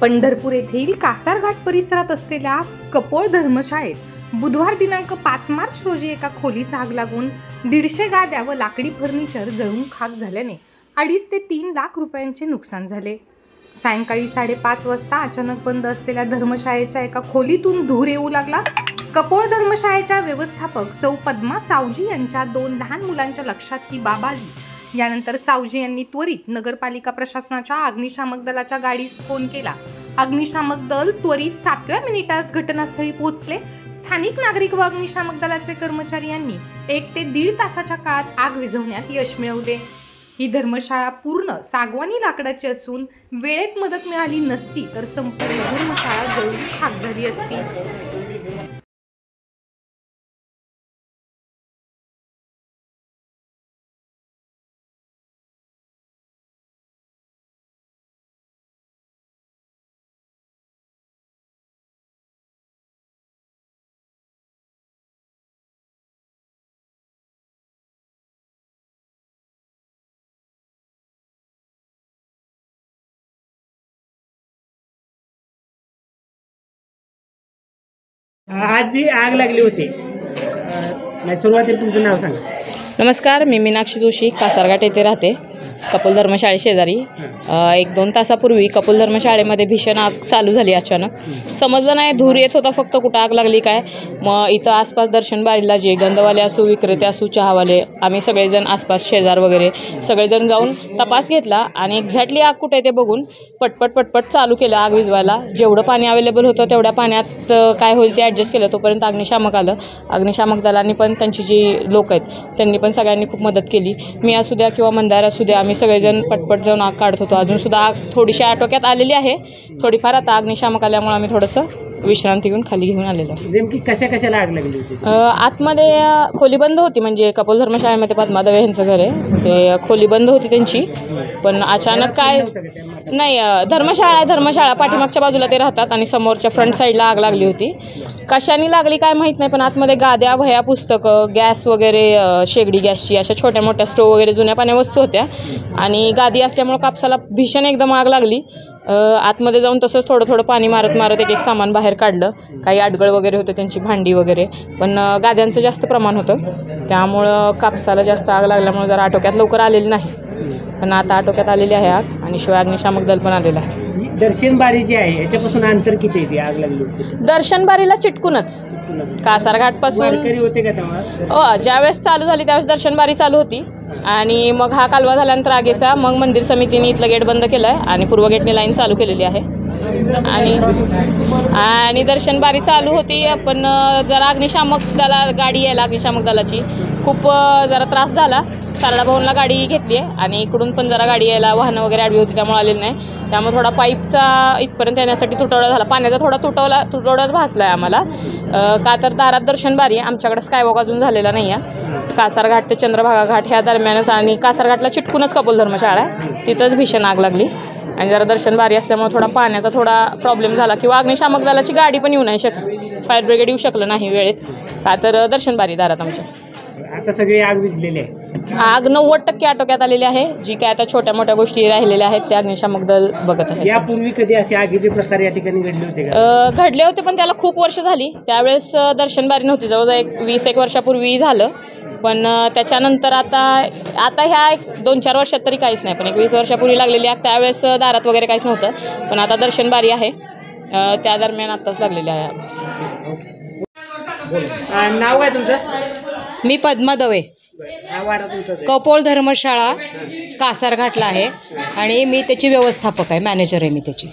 पंढरपूर येथील कासारघाट परिसरात असलेल्या कपोळ धर्मशाळेत बुधवार दिनांक 5 मार्च रोजी एका खोलीस आग लागून 150 गाद्या व लाकडी फर्निचर जळून खाक झाल्याने 2.5 ते 3 लाख रुपयांचे नुकसान झाले। सायंकाळी 5:30 वाजता अचानक बंद असलेल्या धर्मशाळेच्या एका खोलीतून धूर येऊ लागला। कपोळ धर्मशाळेच्या व्यवस्थापक सौ पद्मा सावजी यांच्या 2 लहान मुलांच्या लक्षात ही बाब आली। यानंतर सावजी यांनी त्वरित नगरपालिका प्रशासनाच्या अग्निशामक दलाच्या गाडीस फोन केला। अग्निशामक दल त्वरित 7व्या मिनिटास घटनास्थळी पोहोचले। स्थानिक नागरिक व अग्निशामक दलाचे कर्मचारी यांनी 1 ते 1.5 तासाच्या काळात आग विझवण्यात यश मिळवले। ही धर्मशाळा पूर्ण सागवानी लाकडाची असून वेळेत मदत मिळाली नसती तर संपूर्ण धर्मशाळा जळून खाक झाली असती। आज जी आग लागली होती सुरुवातीला तुमचं नाव सांगा। नमस्कार, मी मीनाक्षी जोशी, कासारघाट येथे राहते, कपोल धर्मशाळे शेजारी। 1-2 तासापूर्वी कपोल धर्मशाळेमध्ये भीषण आग चालू झाली। अचानक समजलं नाही, धूर येत होता फक्त, कुठं आग लागली काय। मग इथं आसपास दर्शन बारीला जे गंधवाले असू, विक्रेते असू, चहावाले, आम्ही सगळेजण आसपास शेजार वगैरे सगळेजण जाऊन तपास घेतला आणि एक्झॅक्टली आग कुठे ते बघून पटपट चालू केलं आग विझवायला। जेवढं पाणी अवेलेबल होतं तेवढ्या पाण्यात काय होईल ते ॲडजस्ट केलं। तोपर्यंत अग्निशामक आलं। अग्निशामक दलांनी पण, त्यांची जी लोक आहेत त्यांनी पण सगळ्यांनी खूप मदत केली। मी असू द्या किंवा मंदार असू द्या, आम्ही सगळेजण पटपट जाऊन आग काढत होतो। अजूनसुद्धा आग थोडीशी आटोक्यात आलेली आहे, थोडीफार। आता अग्निशामक आल्यामुळे आम्ही थोडंसं विश्रांती घेऊन खाली घेऊन आलेलो आहे। नेमकी कशाला आग लागली होती? आतमध्ये खोली बंद होती, म्हणजे कपोल धर्मशाळेमध्ये पद्मा दवे यांचं घर आहे, ते खोली बंद होती त्यांची। पण अचानक काय नाही, धर्मशाळा पाठीमागच्या बाजूला ते राहतात आणि समोरच्या फ्रंट साईडला आग लागली होती। कशाने लागली काय माहीत नाही, पण आतमध्ये गाद्या, वह्या, पुस्तकं, गॅस वगैरे, शेगडी गॅसची, अशा छोट्या मोठ्या स्टोव वगैरे जुन्या पाण्या वस्तू होत्या आणि गादी असल्यामुळे कापसाला भीषण एकदम आग लागली। आतमध्ये जाऊन तसंच थोडं पाणी मारत एक सामान बाहेर काढलं। काही अडगळ वगैरे होते, त्यांची भांडी वगैरे, पण गाद्यांचं जास्त प्रमाण होतं, त्यामुळं कापसाला जास्त आग लागल्यामुळे जरा आटोक्यात लवकर आलेली नाही, पण आता आटोक्यात आलेली आहे आग आणि शिवाय अग्निशामक दल पण आलेलं आहे। दर्शनबारी जी आहे याच्यापासून अंतर किती आहे? आग लागली होती दर्शनबारीला चिटकूनच, कासारघाटपासून होते का तेव्हा? ज्यावेळेस चालू झाली त्यावेळेस दर्शनबारी चालू होती आणि मग हा कालवा झाल्यानंतर आगीचा मग मंदिर समितीने इथलं गेट बंद केलं आहे आणि पूर्व गेटने लाईन चालू केलेली आहे आणि दर्शनबारी चालू होती। पण जरा अग्निशामक दला गाडी यायला, अग्निशामक दलाची खूप जरा त्रास झाला। सारडा भवनला गाडी घेतली आहे आणि इकडून पण जरा गाडी यायला, वाहनं वगैरे आडवी होती त्यामुळे आलेली नाही, त्यामुळे थोडा पाईपचा इथपर्यंत येण्यासाठी तुटवडा झाला। पाण्याचा थोडा तुटवडाच भासला आहे आम्हाला, का तर दारात दर्शनबारी आहे, आमच्याकडे स्कायवॉक अजून झालेला नाही आहे। कासारघाट ते चंद्रभागा घाट ह्या दरम्यानच आणि कासारघाटला चिटकूनच कपोल धर्मशाळा आहे, तिथंच भीषण आग लागली आणि जरा दर्शनबारी असल्यामुळे थोडा पाण्याचा प्रॉब्लेम झाला किंवा अग्निशामक दलाची गाडी पण येऊ नाही शकली, फायर ब्रिगेड येऊ शकलं नाही वेळेत, का तर दर्शनबारी दारात आमच्या। आता सगळी आग विझलेली आहे, आग 90% आटोक्यात आलेली आहे। जी काय आता छोट्या मोठ्या गोष्टी राहिलेल्या आहेत त्या अग्निशामक दल बघत आहे। यापूर्वी कधी असे आगीचे प्रकार या ठिकाणी घडले होते का? घडले होते, पण त्याला खूप वर्ष झाली, त्यावेळेस दर्शनबारी नव्हती, जवळजवळ 20-1 वर्षापूर्वी झालं। पण त्याच्यानंतर आता ह्या 2-4 वर्षात तरी काहीच नाही, पण 20 वर्षापूर्वी लागलेली आग त्यावेळेस दारात वगैरे काहीच नव्हतं, पण आता दर्शनबारी आहे, त्या दरम्यान आत्ताच लागलेली आहे। नाव काय तुमचं? मी पद्मा दवे, कपोळ धर्मशाळा कासारघाटला आहे आणि मी त्याची व्यवस्थापक आहे, मॅनेजर आहे मी त्याची।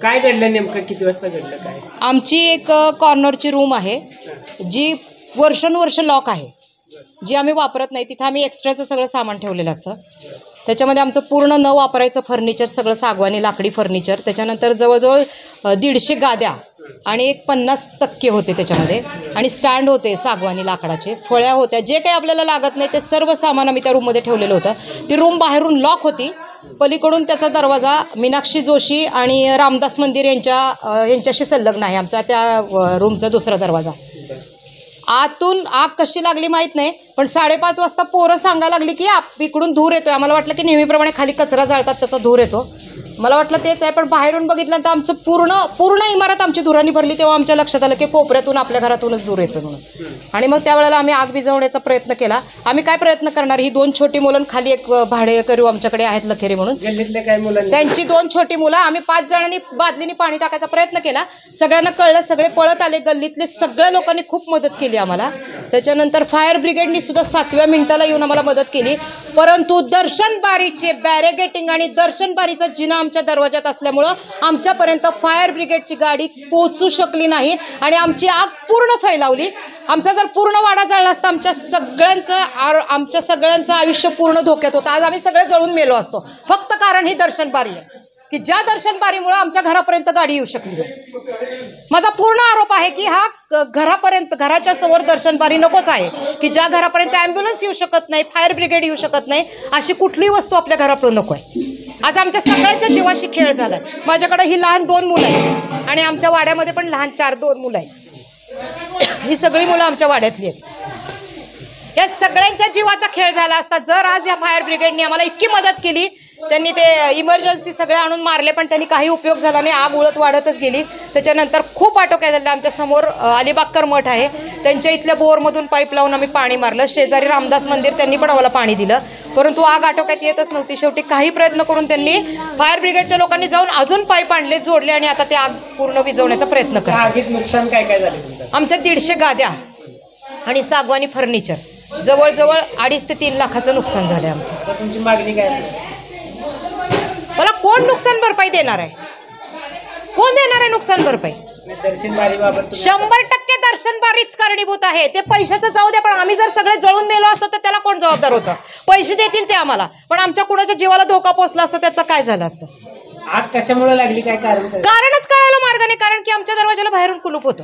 काय घडलं नेमकं? किती वाजता घडलं काय? आमची एक कॉर्नरची रूम आहे जी वर्षानुवर्ष लॉक आहे, जी आम्ही वापरत नाही। तिथं आम्ही एक्स्ट्राचं सगळं सामान ठेवलेलं असतं, त्याच्यामध्ये आमचं पूर्ण न वापरायचं फर्निचर, सगळं सागवानी लाकडी फर्निचर, त्याच्यानंतर जवळजवळ 150 गाद्या आणि एक 50 तक्के होते त्याच्यामध्ये आणि स्टँड होते सागवानी लाकडाचे, फळ्या होत्या, जे काही आपल्याला लागत नाही ते सर्व सामान आम्ही त्या रूममध्ये ठेवलेलं होतं। ती रूम बाहेरून लॉक होती, पलीकडून त्याचा दरवाजा मीनाक्षी जोशी आणि रामदास मंदिर यांच्याशी संलग्न आहे आमचा त्या रूमचा दुसरा दरवाजा। आतून आग कशी लागली माहीत नाही, पण 5:30 वाजता पोरं सांगायला लागली की इकडून धूर येतोय। आम्हाला वाटलं की नेहमीप्रमाणे खाली कचरा जाळतात त्याचा धूर येतो, मला वाटलं तेच आहे, पण बाहेरून बघितलं तर आमचं पूर्ण इमारत आमची धुरांनी भरली. तेव्हा आमच्या लक्षात आलं की कोपऱ्यातून आपल्या घरातूनच धूर येतो म्हणून. आणि मग त्यावेळेला आम्ही आग विझवण्याचा प्रयत्न केला. आम्ही काय प्रयत्न करणार, ही 2 छोटी मुलं खाली एक भाडेकरू आमच्याकडे आहेत लखेरे म्हणून, गल्लीतले काय मुलांनी त्यांची 2 छोटी मुलं, आम्ही 5 जणांनी बादलीने पाणी टाकायचा प्रयत्न केला. सगळ्यांना कळलं, सगळे पळत आले. गल्लीतले सगळ्या लोकांनी खूप मदत केली आम्हाला. त्याच्यानंतर फायर ब्रिगेडनी सुद्धा 7व्या मिनिटाला येऊन आम्हाला मदत केली. परंतु दर्शन बारीचे बॅरिगेटिंग आणि दर्शन बारीचा जिना आमच्या दरवाजात असल्यामुळं आमच्यापर्यंत फायर ब्रिगेडची गाडी पोहोचू शकली नाही आणि आमची आग पूर्ण फैलावली. आमचा जर पूर्ण वाडा जळला असता आमच्या सगळ्यांचं आयुष्य पूर्ण धोक्यात होतं. आज आम्ही सगळे जळून मेलो असतो, फक्त कारण ही दर्शन बारी आहे की ज्या दर्शन बारीमुळे आमच्या घरापर्यंत गाडी येऊ शकली. माझा पूर्ण आरोप आहे की हा घराच्या समोर दर्शन बारी नकोच आहे, की ज्या घरापर्यंत ॲम्ब्युलन्स येऊ शकत नाही, फायर ब्रिगेड येऊ शकत नाही, अशी कुठलीही वस्तू आपल्या घरापर्यंत नको आहे. आज आमच्या सगळ्यांच्या जीवाशी खेळ झाला. माझ्याकडे ही लहान 2 मुलं आहेत आणि आमच्या वाड्यामध्ये पण लहान 2 मुलं आहेत. ही सगळी मुलं आमच्या वाड्यातली आहेत. या सगळ्यांच्या जीवाचा खेळ झाला असता जर आज या फायर ब्रिगेडने आम्हाला इतकी मदत केली. त्यांनी ते इमर्जन्सी सगळे आणून मारले, पण त्यांनी काही उपयोग झाला नाही. आग उळत वाढतच गेली. त्याच्यानंतर खूप आटोक्यात झालं. आमच्या समोर अलिबागकर मठ आहे, त्यांच्या इथल्या बोरमधून पाईप लावून आम्ही पाणी मारलं. शेजारी रामदास मंदिर, त्यांनी पण आम्हाला पाणी दिलं, परंतु आग आटोक्यात येतच नव्हती. शेवटी काही प्रयत्न करून त्यांनी फायर ब्रिगेडच्या लोकांनी जाऊन अजून पाईप आणले, जोडले आणि आता ते आग पूर्ण विझवण्याचा प्रयत्न करतात. आगीत नुकसान काय काय झालं? आमच्या 150 गाद्या आणि सागवानी फर्निचर जवळजवळ 2.5 ते 3 लाखाचं नुकसान झालं आमचं. तुमची मागणी काय असेल? मला कोण नुकसान भरपाई देणार आहे? कोण देणार आहे नुकसान भरपाई? दर्शन बारीबाबत 100% दर्शन बारीच कारणीभूत आहे. ते पैशाचं जाऊ द्या, पण आम्ही जर सगळे जळून मेलो असतो तर त्याला कोण जबाबदार होतं? पैसे देतील ते आम्हाला, पण आमच्या कुणाच्या जीवाला धोका पोचला असता त्याचं काय झालं असतं? आग कशामुळे लागली, काय कारणच कळायला मार्ग नाही. कारण की आमच्या दरवाजाला बाहेरून कुलूप होतं,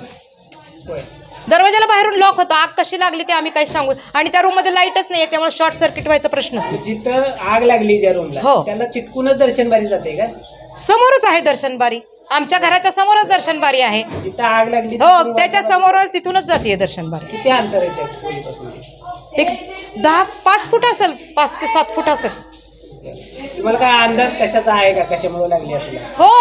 दरवाजाला बाहेरून लॉक होतं. आग कशी लागली ते आम्ही काही सांगू, आणि त्या रूम मध्ये लाईटच नाही, त्यामुळे शॉर्ट सर्किट व्हायचा प्रश्नच नाही. जिथं आग लागली ज्या रूमला, हो, त्याला चिटकूनच दर्शन बारी जाते का? समोरच आहे दर्शन बारी, आमच्या घराच्या समोरच दर्शन बारी आहे. जिथं आग लागली हो, त्याच्या समोरच, तिथूनच जाते दर्शन बारी. किती अंतर आहे खोलीपासून? एक 5 फूट असेल, 5 ते 7 फूट असेल. तुम्हाला काय अंदाज कशाचा आहे का, कशामुळे लागली असेल? हो,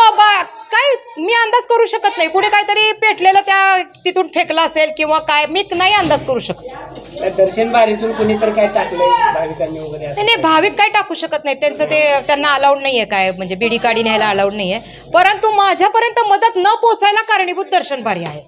काय मी अंदाज करू शकत नाही. कुठे काहीतरी पेटलेलं त्या तिथून फेकलं असेल किंवा काय, मी नाही अंदाज करू शकत. दर्शन बारीतून कुणी तर काय टाकलंय भाविकांनी वगैरे? नाही, भाविक काय टाकू शकत नाही, त्यांचं ते त्यांना अलाउड नाहीये, काय म्हणजे बिडी काढी न्यायला अलाउड नाहीये. परंतु माझ्यापर्यंत मदत न पोहोचायला कारणीभूत दर्शन बारी आहे.